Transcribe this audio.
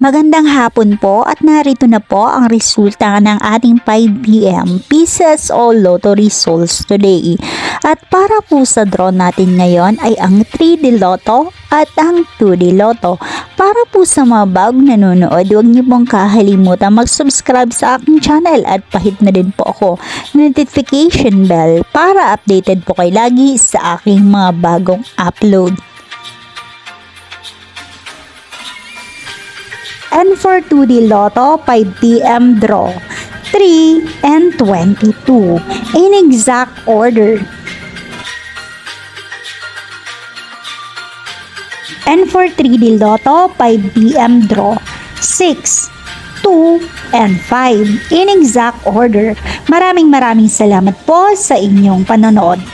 Magandang hapon po at narito na po ang resulta ng ating 5pm Pieces o Lotto results today. At para po sa draw natin ngayon ay ang 3D Lotto at ang 2D Lotto. Para po sa mga bagong nanonood, huwag niyo pong kakalimutan mag-subscribe sa aking channel at pahit na din po ako notification bell para updated po kayo lagi sa aking mga bagong upload. And for 2D Lotto, 5pm draw, 3 and 22 in exact order. And for 3D Lotto, 5pm draw, 6, 2, and 5 in exact order. Maraming salamat po sa inyong panonood.